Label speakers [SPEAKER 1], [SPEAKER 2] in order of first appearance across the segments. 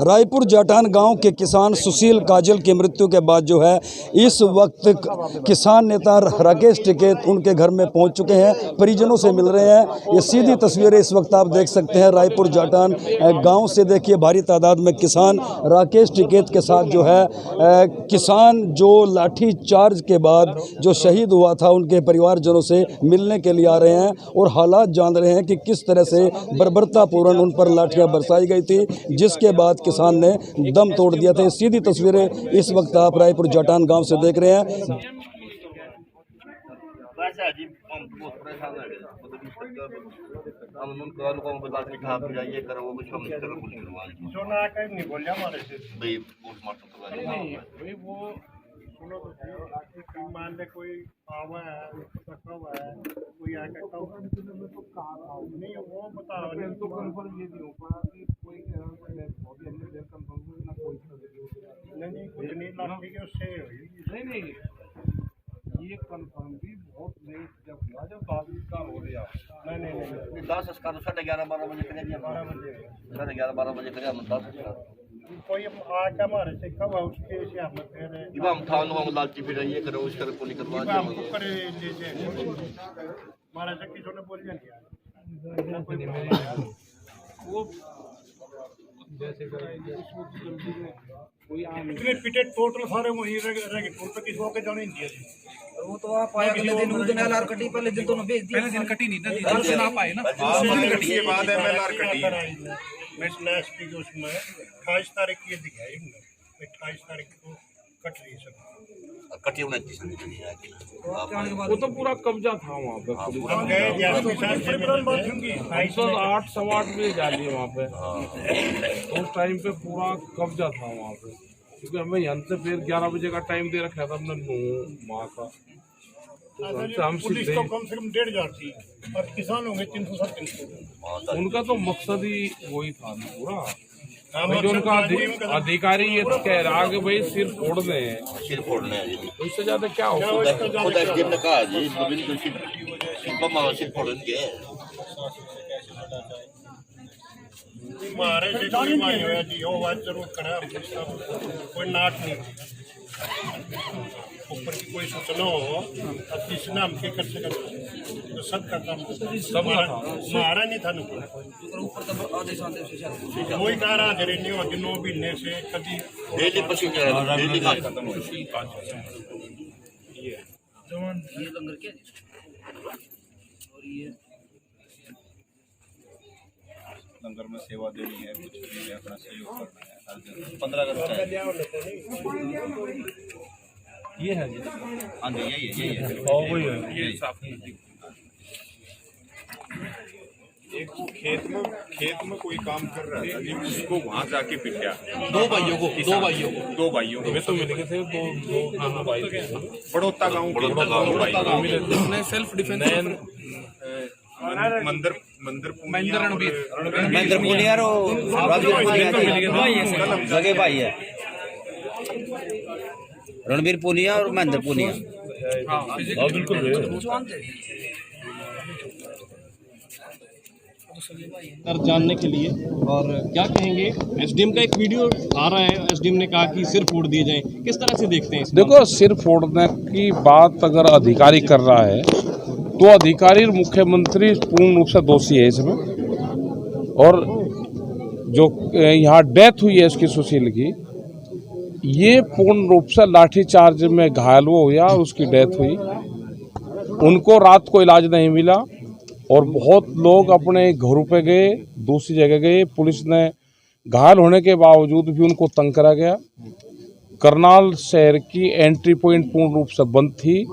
[SPEAKER 1] रायपुर जाटान गांव के किसान सुशील काजल की मृत्यु के बाद जो है इस वक्त किसान नेता राकेश टिकैत उनके घर में पहुंच चुके हैं, परिजनों से मिल रहे हैं। ये सीधी तस्वीरें इस वक्त आप देख सकते हैं रायपुर जाटान गांव से। देखिए भारी तादाद में किसान राकेश टिकैत के साथ जो है किसान जो लाठी चार्ज के बाद जो शहीद हुआ था उनके परिवारजनों से मिलने के लिए आ रहे हैं और हालात जान रहे हैं कि किस तरह से बर्बरतापूर्ण उन पर लाठियां बरसाई गई थी, जिसके बाद किसान ने दम तोड़ दिया था। सीधी तस्वीरें इस वक्त आप रायपुर जाटान गांव से देख रहे हैं।
[SPEAKER 2] मान ले कोई आवा है, कोई आके नहीं वो बता रहा तो कंफर्म ये नहीं हो पा कि कोई नहीं कुछ नहीं लाठी के उससे नहीं ये कंफर्म भी बहुत लेट जब हुआ जब का हो गया नहीं
[SPEAKER 3] 10 संस्कार 11:30 बजे करेंगे 11:30 बजे करेंगे 10
[SPEAKER 2] कोई आके हमारे से कब उसके से हम फिर
[SPEAKER 3] इमाम थान हम लालची फिर ये करो उस कर पुलिस करवा दे
[SPEAKER 2] हम करे ले जे हमारे से किसी ने बोल दिया वो जैसे कोई इतने पिटे टोटल सारे वहीं रह गए टोल पे किसी को जाने नहीं दिया
[SPEAKER 4] वो तो आप आया अगले दिन उस दिन एलआर कटी, पहले दिन तो न भेज दिया, पहले दिन कटी नहीं था, कल से ना पाए ना
[SPEAKER 2] कटी के बाद एमएलआर कटी मैं एसपी के उसमें 28 तारीख की दिखाई हमने 28 तारीख को कट रही सब
[SPEAKER 3] कटी 29 नहीं है
[SPEAKER 5] वो तो पूरा कब्जा था वहाँ पे।
[SPEAKER 2] हम गए जैसे साथ से बात होंगी
[SPEAKER 5] 8 सवा 8 बजे जा लिए वहाँ पे। उस टाइम पे पूरा कब्जा था वहाँ पे, क्योंकि हमें यहाँ से फिर 11 बजे का टाइम दे रखा था हमने 9 माह का। हम
[SPEAKER 2] पुलिस तो कम से कम 1,500 थी और किसान होंगे 300
[SPEAKER 5] उनका तो मकसद ही वही था ना पूरा। जो उनका अधिकारी ये तो कह रहा कि भाई सिर फोड़ दें,
[SPEAKER 3] सिर फोड़ने हैं
[SPEAKER 5] इससे ज्यादा क्या हो
[SPEAKER 3] खुदा एसडीएम ने कहा जी बिल्कुल सिर फोड़ेंगे
[SPEAKER 2] मारे से कोई मार होया जी वो बात जरूर करा कोई नाट नहीं ऊपर की कोई सूचना हो अब किसी नाम के कर सके तो सबका काम सब मारा नहीं था
[SPEAKER 4] ऊपर तो आदेश आते से
[SPEAKER 2] कोई कारा जरे नहीं हो दिनों महीने से कभी
[SPEAKER 3] डेली पशु डेली का
[SPEAKER 4] ये लंगर के और ये
[SPEAKER 6] लंगर में सेवा देनी है, कुछ भी अपना सहयोग करना है हर दिन 15 अगस्त
[SPEAKER 5] ये है जी।
[SPEAKER 6] हाँ जी यही है
[SPEAKER 5] ये साफ
[SPEAKER 6] एक खेत में कोई काम कर रहा था जी, उसको वहाँ जाके पिटा
[SPEAKER 5] दो भाइयों को वे तो मिल गए थे दो भाई थे
[SPEAKER 6] बड़ौता गाँव
[SPEAKER 5] सेल्फ डिफेंस
[SPEAKER 6] मंदिर
[SPEAKER 4] महेंद्र पुनिया जगह भाई है रणबीर पुनिया और महेंद्र पुनिया।
[SPEAKER 5] बिल्कुल
[SPEAKER 7] जानने के लिए। और क्या कहेंगे, एसडीएम का एक वीडियो आ रहा है, एसडीएम ने कहा कि सिर फोड़ दिए जाएं, किस तरह से देखते हैं इस
[SPEAKER 5] देखो, सिर फोड़ने की बात अगर अधिकारी कर रहा है तो अधिकारी और मुख्यमंत्री पूर्ण रूप से दोषी है इसमें। और जो यहाँ डेथ हुई है उसकी सुशील की, ये पूर्ण रूप से लाठीचार्ज में घायल हो गया और उसकी डेथ हुई। उनको रात को इलाज नहीं मिला और बहुत लोग अपने घरों पे गए, दूसरी जगह गए। पुलिस ने घायल होने के बावजूद भी उनको तंग करा गया। करनाल शहर की एंट्री पॉइंट पूर्ण रूप से बंद थी।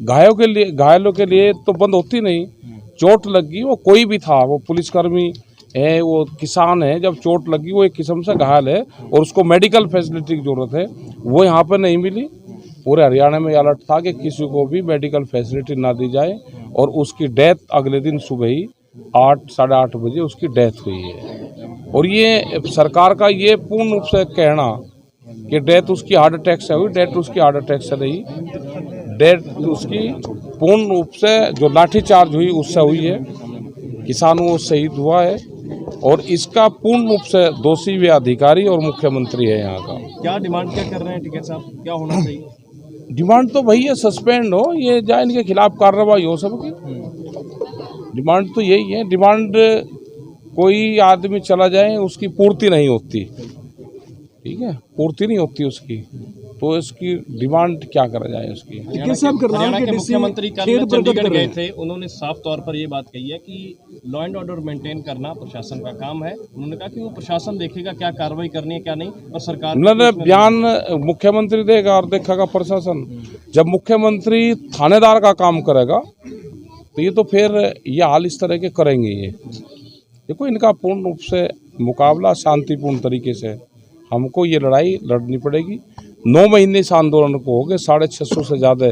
[SPEAKER 5] घायलों के लिए तो बंद होती नहीं, चोट लगी वो कोई भी था, वो पुलिसकर्मी है, वो किसान है, जब चोट लगी वो एक किस्म से घायल है और उसको मेडिकल फैसिलिटी की जरूरत है, वो यहाँ पर नहीं मिली। पूरे हरियाणा में अलर्ट था कि किसी को भी मेडिकल फैसिलिटी ना दी जाए और उसकी डेथ अगले दिन सुबह ही 8 साढ़े 8 बजे उसकी डेथ हुई है। और ये सरकार का ये पूर्ण रूप से कहना कि डेथ उसकी हार्ट अटैक से हुई, डेथ उसकी हार्ट अटैक से नहीं, डेथ उसकी पूर्ण रूप से जो लाठीचार्ज हुई उससे हुई है। किसान वो शहीद हुआ है और इसका पूर्ण रूप से दोषी वे अधिकारी और मुख्यमंत्री है यहाँ का।
[SPEAKER 7] क्या डिमांड क्या कर रहे हैं टिकैत साहब, क्या होना चाहिए?
[SPEAKER 5] डिमांड तो वही है, सस्पेंड हो, ये जाए इनके खिलाफ कार्रवाई हो सबकी। डिमांड तो यही है। डिमांड कोई आदमी चला जाए उसकी पूर्ति नहीं होती, ठीक है, पूर्ति नहीं होती उसकी, तो इसकी डिमांड क्या करा जाए उसकी।
[SPEAKER 7] हरियाणा के मुख्यमंत्री कल चंडीगढ़ गए थे, उन्होंने साफ तौर पर ये बात कही है कि लॉ एंड ऑर्डर मेंटेन करना प्रशासन का काम है। उन्होंने कहा कि वो प्रशासन देखेगा क्या कार्रवाई करनी है क्या नहीं, और सरकार
[SPEAKER 5] उन्होंने बयान मुख्यमंत्री देगा और देखेगा प्रशासन। जब मुख्यमंत्री थानेदार का काम करेगा तो ये तो फिर ये हाल इस तरह के करेंगे। ये देखो, इनका पूर्ण रूप से मुकाबला शांतिपूर्ण तरीके से, हमको ये लड़ाई लड़नी पड़ेगी। 9 महीने इस आंदोलन को हो गए, 650 से ज़्यादा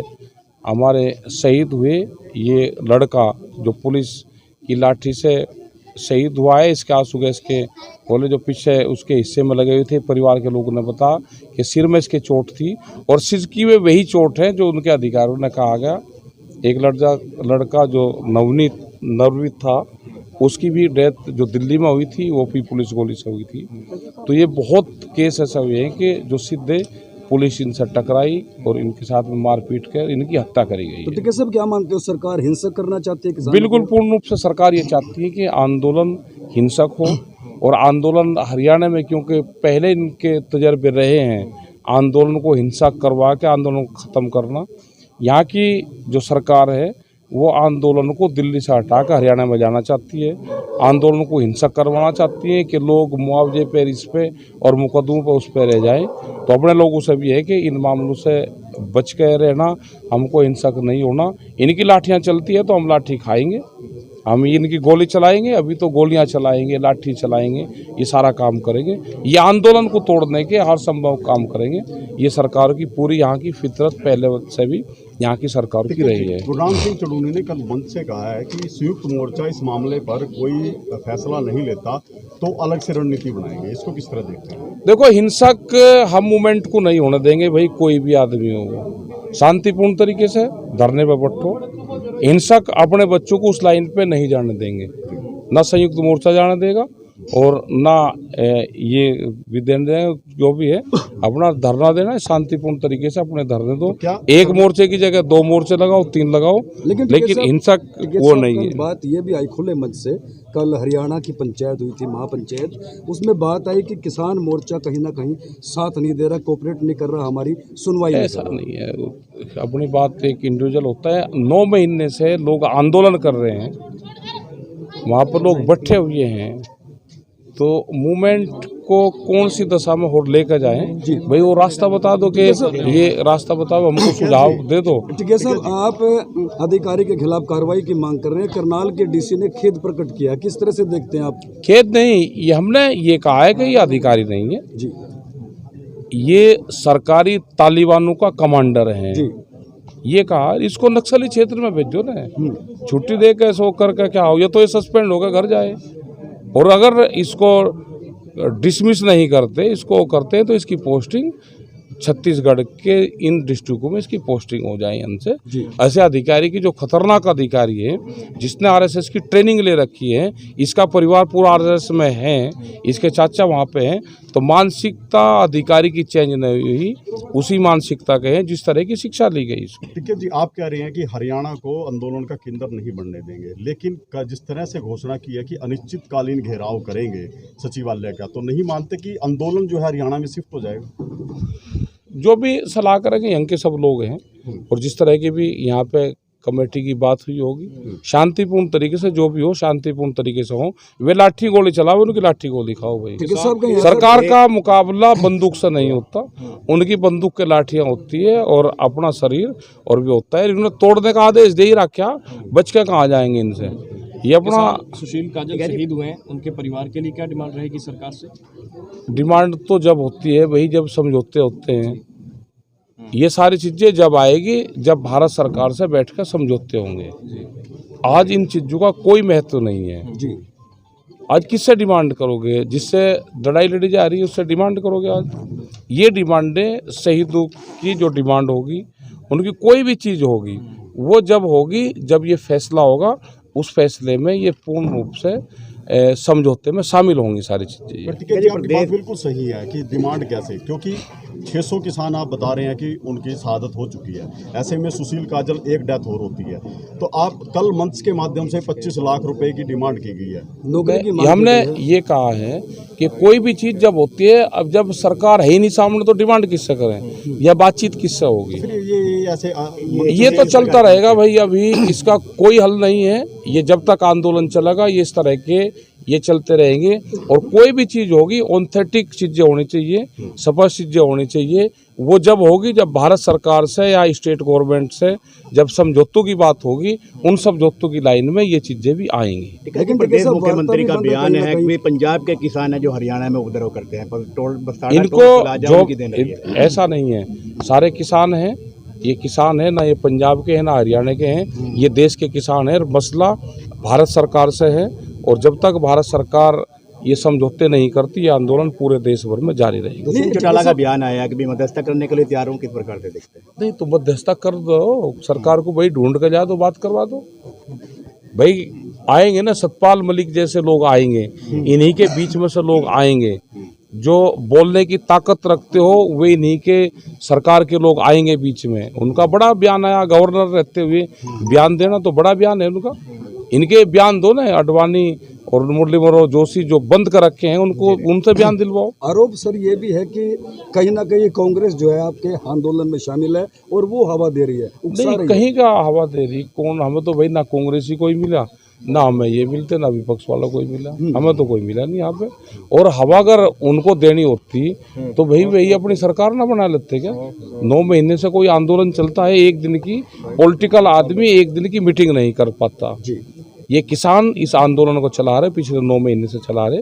[SPEAKER 5] हमारे शहीद हुए। ये लड़का जो पुलिस की लाठी से शहीद हुआ है, इसके आंसू गैस के बोले जो पीछे उसके हिस्से में लगे हुए थे, परिवार के लोगों ने बताया कि सिर में इसके चोट थी और सिर की में वही चोट है जो उनके अधिकारियों ने कहा गया। एक लड़का जो नवनीत था, उसकी भी डेथ जो दिल्ली में हुई थी वो भी पुलिस गोली से हुई थी। तो ये बहुत केस ऐसे हुए हैं कि जो सीधे पुलिस इनसे टकराई और इनके साथ में मारपीट कर इनकी हत्या करी गई।
[SPEAKER 1] तो टिकैत साहब क्या मानते हो, सरकार हिंसक करना चाहती है?
[SPEAKER 5] बिल्कुल पूर्ण रूप से सरकार ये चाहती है कि आंदोलन हिंसक हो, और आंदोलन हरियाणा में क्योंकि पहले इनके तजर्बे रहे हैं आंदोलन को हिंसक करवा के आंदोलन को ख़त्म करना। यहाँ की जो सरकार है वो आंदोलन को दिल्ली से हटाकर हरियाणा में जाना चाहती है, आंदोलन को हिंसक करवाना चाहती है कि लोग मुआवजे पर, इस पे और मुकदमों पर उस पर रह जाएं। तो अपने लोगों से भी है कि इन मामलों से बच के रहना, हमको हिंसक नहीं होना। इनकी लाठियाँ चलती है तो हम लाठी खाएंगे, हम इनकी गोली चलाएंगे, अभी तो गोलियां चलाएंगे, लाठी चलाएंगे, ये सारा काम करेंगे। ये आंदोलन को तोड़ने के हर संभव काम करेंगे। ये सरकार की पूरी यहाँ की फितरत पहले से भी यहाँ की सरकार की रही है।
[SPEAKER 8] गुरनाम सिंह चड़ूनी ने कल मंच से कहा है कि संयुक्त मोर्चा इस मामले पर कोई फैसला नहीं लेता तो अलग से रणनीति बनाएंगे, इसको किस तरह देखते हैं?
[SPEAKER 5] देखो, हिंसक हम मूवमेंट को नहीं होने देंगे भाई, कोई भी आदमी हो, शांतिपूर्ण तरीके से धरने पर बैठो। हिंसक अपने बच्चों को उस लाइन पे नहीं जाने देंगे, ना संयुक्त मोर्चा जाने देगा और ना ये भी देने देंगे। जो भी है अपना धरना देना है, शांतिपूर्ण तरीके से अपने धरने दो। एक मोर्चे की जगह 2 मोर्चे लगाओ, 3 लगाओ, लेकिन हिंसक वो नहीं है।
[SPEAKER 1] बात ये भी आई खुले मंच से, कल हरियाणा की पंचायत हुई थी, महापंचायत, उसमें बात आई कि किसान मोर्चा कहीं ना कहीं साथ नहीं दे रहा, कोऑपरेट नहीं कर रहा, हमारी सुनवाई
[SPEAKER 5] ऐसा नहीं है। अपनी बात एक इंडिविजुअल होता है। 9 महीने से लोग आंदोलन कर रहे हैं, वहाँ पर लोग बैठे हुए हैं, तो मूवमेंट को कौन सी दशा में और लेकर जाएं भाई, वो रास्ता बता दो कि ये रास्ता बताओ, हमको सुझाव दे दो।
[SPEAKER 1] टिकैत साहब, आप अधिकारी के खिलाफ कार्रवाई की मांग कर रहे हैं, करनाल के डीसी ने खेद प्रकट किया, किस तरह से देखते हैं आप?
[SPEAKER 5] खेद नहीं, ये हमने ये कहा है कि ये अधिकारी नहीं है
[SPEAKER 1] जी, ये
[SPEAKER 5] सरकारी तालिबानों का कमांडर है
[SPEAKER 1] जी।
[SPEAKER 5] ये कहा, इसको नक्सली क्षेत्र में भेजो ना, छुट्टी दे के सो करके क्या हो, ये तो ये सस्पेंड होकर घर जाए। और अगर इसको डिसमिस नहीं करते, इसको करते, तो इसकी पोस्टिंग छत्तीसगढ़ के इन डिस्ट्रिक्टों में इसकी पोस्टिंग हो जाए इनसे। ऐसे अधिकारी की जो खतरनाक अधिकारी है, जिसने आरएसएस की ट्रेनिंग ले रखी है, इसका परिवार पूरा आरएसएस में है, इसके चाचा वहाँ पे हैं, तो मानसिकता अधिकारी की चेंज नहीं हुई, उसी मानसिकता के हैं जिस तरह की शिक्षा ली गई इसको।
[SPEAKER 8] टिकैत जी, आप कह रहे हैं कि हरियाणा को आंदोलन का केंद्र नहीं बनने देंगे, लेकिन जिस तरह से घोषणा की है कि अनिश्चितकालीन घेराव करेंगे सचिवालय का, तो नहीं मानते कि आंदोलन जो है हरियाणा में शिफ्ट हो जाएगा?
[SPEAKER 5] जो भी सलाह करेंगे यहाँ के सब लोग हैं, और जिस तरह की भी यहाँ पे कमेटी की बात हुई होगी, शांतिपूर्ण तरीके से जो भी हो शांतिपूर्ण तरीके से हो। वे लाठी गोली चलाओ, उनकी लाठी गोली खाओ भाई। सरकार का मुकाबला बंदूक से नहीं होता, उनकी बंदूक के लाठियाँ होती है और अपना शरीर और भी होता है। इन्होंने तोड़ने का आदेश दे ही रखा, बच के कहाँ जाएंगे इनसे। ये अपना
[SPEAKER 7] सुशील काजल शहीद हुए हैं, उनके परिवार के लिए क्या डिमांड रहेगी सरकार से?
[SPEAKER 5] डिमांड तो जब होती है वही, जब समझौते होते हैं, ये सारी चीज़ें जब आएगी जब भारत सरकार से बैठकर समझौते होंगे। आज इन चीज़ों का कोई महत्व नहीं है जी। आज किससे डिमांड करोगे? जिससे लड़ाई लड़ी जा रही है उससे डिमांड करोगे? आज ये डिमांडें शहीदों की जो डिमांड होगी, उनकी कोई भी चीज़ होगी, वो जब होगी, जब ये फैसला होगा, उस फैसले में ये पूर्ण रूप से समझौते में शामिल होंगी सारी चीज़ें।
[SPEAKER 8] टिकैत जी आपकी बात बिल्कुल सही है कि डिमांड कैसे, क्योंकि 600 किसान आप बता रहे हैं कि उनकी शहादत हो चुकी है, ऐसे में सुशील काजल एक डेथ और होती है, तो आप कल मंच के माध्यम से 25 लाख रुपए की डिमांड की गई है।
[SPEAKER 1] नौकरी की मांग
[SPEAKER 5] हमने ये कहा है कि कोई भी चीज़ जब होती है, अब जब सरकार है ही नहीं सामने तो डिमांड किससे करें या बातचीत किससे होगी?
[SPEAKER 8] फिर ये ऐसे
[SPEAKER 5] ये तो चलता रहेगा भाई, अभी इसका कोई हल नहीं है। ये जब तक आंदोलन चलेगा ये इस तरह के ये चलते रहेंगे, और कोई भी चीज़ होगी ऑथेंटिक चीज़ें होनी चाहिए, स्पष्ट चीज़ें होनी चाहिए। वो जब होगी जब भारत सरकार से या स्टेट गवर्नमेंट से जब समझौतों की बात होगी, उन समझौतों की लाइन में ये चीज़ें भी आएंगी।
[SPEAKER 9] लेकिन प्रदेश मुख्यमंत्री का बयान है कि पंजाब के किसान हैं जो हरियाणा में उपद्रव करते हैं, पर
[SPEAKER 5] इनको जो ऐसा नहीं है, सारे किसान हैं, ये किसान है ना, ये पंजाब के हैं ना हरियाणा के हैं, ये देश के किसान हैं। मसला भारत सरकार से है, और जब तक भारत सरकार ये समझौते नहीं करती, ये आंदोलन पूरे देश भर में जारी रहेगा।
[SPEAKER 9] दुष्यंत चौटाला का बयान आया कि मध्यस्थता करने के लिए तैयार हूं, किस प्रकार से देखते हैं?
[SPEAKER 5] नहीं तो मध्यस्थता कर दो, सरकार को भाई ढूंढ कर जाए तो बात करवा दो भाई। आएंगे ना सतपाल मलिक जैसे लोग आएंगे, इन्हीं के बीच में से लोग आएंगे जो बोलने की ताकत रखते हो, वे इन्हीं के सरकार के लोग आएंगे बीच में। उनका बड़ा बयान आया, गवर्नर रहते हुए बयान देना तो बड़ा बयान है उनका। इनके बयान दो ना, अडवाणी और मुरली मनोहर जोशी जो बंद कर रखे हैं उनको, उनसे बयान दिलवाओ।
[SPEAKER 1] आरोप सर ये भी है कि कहीं ना कहीं कांग्रेस जो है आपके आंदोलन में शामिल है और वो हवा दे रही है, उकसा
[SPEAKER 5] नहीं
[SPEAKER 1] रही
[SPEAKER 5] कहीं का हवा दे रही कौन? हमें तो भाई ना कांग्रेसी कोई मिला, ना हमें ये मिलते, ना विपक्ष वाला कोई मिला, हमें तो कोई मिला नहीं यहाँ पे। और हवा अगर उनको देनी होती तो भाई वही अपनी सरकार ना बना लेते क्या? 9 महीने से कोई आंदोलन चलता है, एक दिन की पॉलिटिकल आदमी एक दिन की मीटिंग नहीं कर पाता। ये किसान इस आंदोलन को चला रहे, पिछले 9 महीने से चला रहे,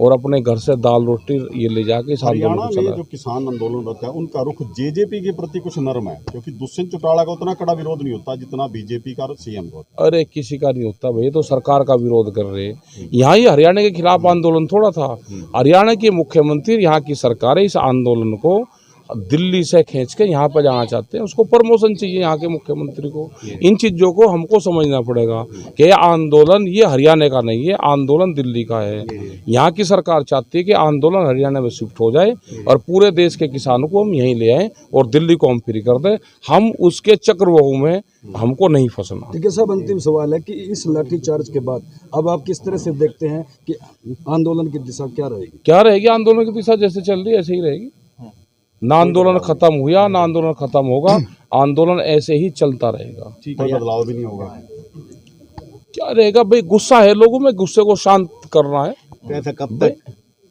[SPEAKER 5] और अपने घर से दाल रोटी ये ले जाके इस आंदोलन को चला रहे।
[SPEAKER 8] जो किसान आंदोलन रहता है उनका रुख जेजेपी के प्रति कुछ नरम है, क्योंकि दुष्यंत चौटाला का उतना कड़ा विरोध नहीं होता जितना बीजेपी का सीएम का होता।
[SPEAKER 5] अरे किसी का नहीं होता भाई, तो सरकार का विरोध कर रहे हैं। यहाँ ही हरियाणा के खिलाफ आंदोलन थोड़ा था, हरियाणा के मुख्यमंत्री, यहाँ की सरकार इस आंदोलन को दिल्ली से खींच के यहाँ पर जाना चाहते हैं। उसको प्रमोशन चाहिए यहाँ के मुख्यमंत्री को। इन चीज़ों को हमको समझना पड़ेगा कि आंदोलन ये हरियाणा का नहीं है, आंदोलन दिल्ली का है। यहाँ की सरकार चाहती है कि आंदोलन हरियाणा में शिफ्ट हो जाए और पूरे देश के किसानों को हम यहीं ले आएँ और दिल्ली को हम फ्री कर दें। हम उसके चक्रव्यूह में हमको नहीं फंसना।
[SPEAKER 1] ठीक है साहब, अंतिम सवाल है कि इस लाठीचार्ज के बाद अब आप किस तरह से देखते हैं कि आंदोलन की दिशा क्या रहेगी?
[SPEAKER 5] क्या रहेगी आंदोलन की दिशा? जैसे चल रही है ऐसे ही रहेगी। ना आंदोलन खत्म हुआ ना आंदोलन खत्म होगा, आंदोलन ऐसे ही चलता रहेगा।
[SPEAKER 8] कोई बदलाव भी नहीं होगा।
[SPEAKER 5] क्या रहेगा भाई? गुस्सा है लोगों में, गुस्से को शांत करना है।
[SPEAKER 9] तो ऐसा कब तक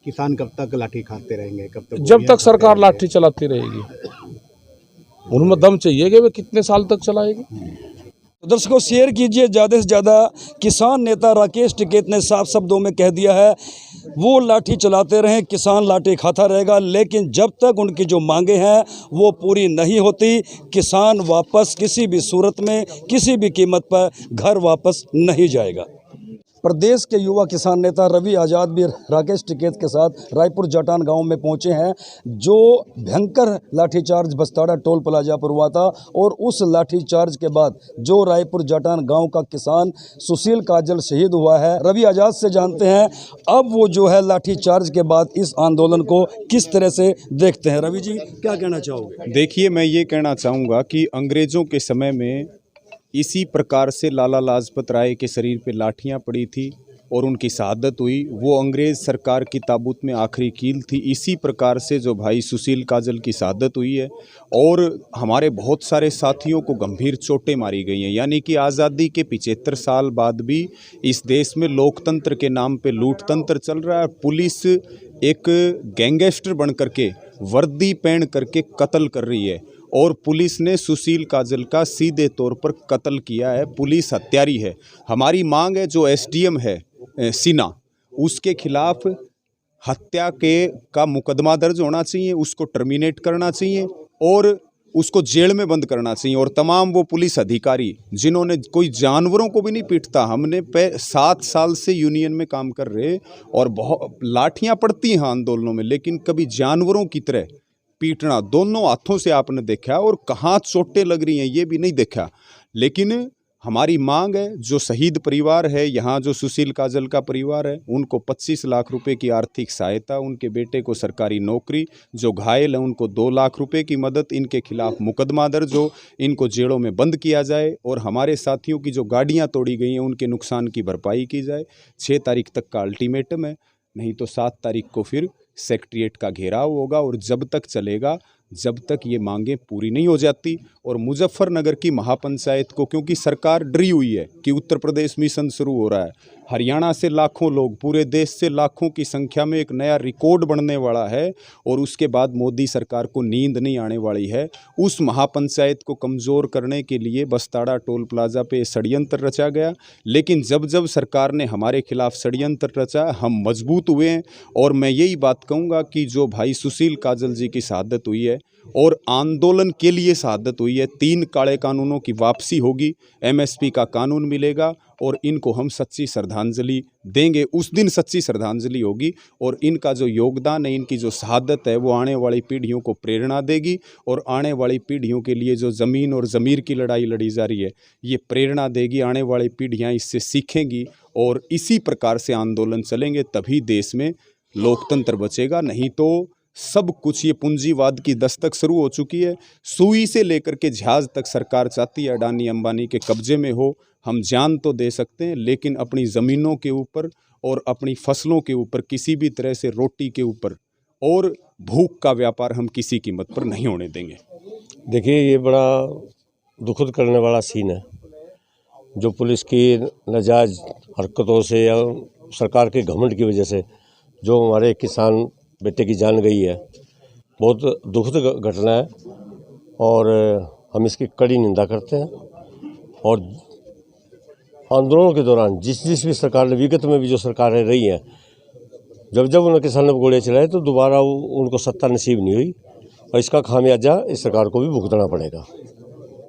[SPEAKER 9] किसान कब तक लाठी खाते रहेंगे? कब तक?
[SPEAKER 5] जब तक सरकार लाठी चलाती रहेगी। उनमें दम चाहिए कि वे कितने साल तक चलाएगी।
[SPEAKER 1] दर्शकों शेयर कीजिए ज़्यादा से ज़्यादा। किसान नेता राकेश टिकैत ने साफ शब्दों में कह दिया है, वो लाठी चलाते रहें, किसान लाठी खाता रहेगा, लेकिन जब तक उनकी जो मांगे हैं वो पूरी नहीं होती, किसान वापस किसी भी सूरत में किसी भी कीमत पर घर वापस नहीं जाएगा। प्रदेश के युवा किसान नेता रवि आज़ाद भी राकेश टिकैत के साथ रायपुर जटान गांव में पहुंचे हैं, जो भयंकर लाठीचार्ज बस्ताड़ा टोल प्लाजा पर हुआ था। और उस लाठीचार्ज के बाद जो रायपुर जटान गांव का किसान सुशील काजल शहीद हुआ है, रवि आज़ाद से जानते हैं अब वो जो है लाठीचार्ज के बाद इस आंदोलन को किस तरह से देखते हैं। रवि जी क्या कहना चाहोगे?
[SPEAKER 6] देखिए, मैं ये कहना चाहूँगा कि अंग्रेज़ों के समय में इसी प्रकार से लाला लाजपत राय के शरीर पे लाठियाँ पड़ी थी और उनकी शहादत हुई। वो अंग्रेज़ सरकार की ताबूत में आखिरी कील थी। इसी प्रकार से जो भाई सुशील काजल की शहादत हुई है और हमारे बहुत सारे साथियों को गंभीर चोटें मारी गई हैं। यानी कि आज़ादी के 75 साल बाद भी इस देश में लोकतंत्र के नाम पे लूटतंत्र चल रहा है। पुलिस एक गैंगस्टर बन करके वर्दी पहन करके कत्ल कर रही है और पुलिस ने सुशील काजल का सीधे तौर पर कत्ल किया है। पुलिस हत्यारी है। हमारी मांग है जो एसडीएम है सिन्हा, उसके खिलाफ हत्या का मुकदमा दर्ज होना चाहिए, उसको टर्मिनेट करना चाहिए और उसको जेल में बंद करना चाहिए। और तमाम वो पुलिस अधिकारी जिन्होंने, कोई जानवरों को भी नहीं पीटता। हमने 7 साल से यूनियन में काम कर रहे और बहुत लाठियाँ पड़ती हैं आंदोलनों में, लेकिन कभी जानवरों की तरह पीटना दोनों हाथों से आपने देखा और कहाँ चोटें लग रही हैं ये भी नहीं देखा। लेकिन हमारी मांग है, जो शहीद परिवार है यहाँ, जो सुशील काजल का परिवार है, उनको 25 लाख रुपए की आर्थिक सहायता, उनके बेटे को सरकारी नौकरी, जो घायल है उनको 2 लाख रुपए की मदद, इनके खिलाफ मुकदमा दर्ज हो, इनको जेलों में बंद किया जाए और हमारे साथियों की जो गाड़ियाँ तोड़ी गई हैं उनके नुकसान की भरपाई की जाए। 6 तारीख तक का अल्टीमेटम है, नहीं तो 7 तारीख को फिर सेक्रेटेरिएट का घेराव होगा और जब तक चलेगा जब तक ये मांगें पूरी नहीं हो जाती। और मुजफ्फरनगर की महापंचायत को, क्योंकि सरकार डरी हुई है कि उत्तर प्रदेश मिशन शुरू हो रहा है, हरियाणा से लाखों लोग, पूरे देश से लाखों की संख्या में एक नया रिकॉर्ड बनने वाला है और उसके बाद मोदी सरकार को नींद नहीं आने वाली है। उस महापंचायत को कमज़ोर करने के लिए बस्ताड़ा टोल प्लाजा पे षड्यंत्र रचा गया, लेकिन जब जब सरकार ने हमारे खिलाफ षड्यंत्र रचा हम मजबूत हुए हैं। और मैं यही बात कहूँगा कि जो भाई सुशील काजल जी की शहादत हुई है और आंदोलन के लिए शहादत हुई है, 3 काले कानूनों की वापसी होगी, MSP का कानून मिलेगा और इनको हम सच्ची श्रद्धांजलि देंगे। उस दिन सच्ची श्रद्धांजलि होगी और इनका जो योगदान है, इनकी जो शहादत है, वो आने वाली पीढ़ियों को प्रेरणा देगी और आने वाली पीढ़ियों के लिए जो ज़मीन और ज़मीर की लड़ाई लड़ी जा रही है, ये प्रेरणा देगी। आने वाली पीढ़ियाँ इससे सीखेंगी और इसी प्रकार से आंदोलन चलेंगे, तभी देश में लोकतंत्र बचेगा। नहीं तो सब कुछ ये पूंजीवाद की दस्तक शुरू हो चुकी है। सुई से लेकर के जहाज तक सरकार चाहती है अडानी अंबानी के कब्जे में हो। हम जान तो दे सकते हैं, लेकिन अपनी ज़मीनों के ऊपर और अपनी फसलों के ऊपर, किसी भी तरह से रोटी के ऊपर और भूख का व्यापार हम किसी कीमत पर नहीं होने देंगे।
[SPEAKER 10] देखिए, ये बड़ा दुखद करने वाला सीन है जो पुलिस की नाजायज़ हरकतों से या सरकार के घमंड की वजह से जो हमारे किसान बेटे की जान गई है, बहुत दुखद घटना है और हम इसकी कड़ी निंदा करते हैं। और आंदोलनों के दौरान जिस भी सरकार ने, विगत में भी जो सरकारें रही हैं, जब उन्होंने किसानों पर गोले चलाए तो दोबारा उनको सत्ता नसीब नहीं हुई और इसका खामियाजा इस सरकार को भी भुगतना पड़ेगा।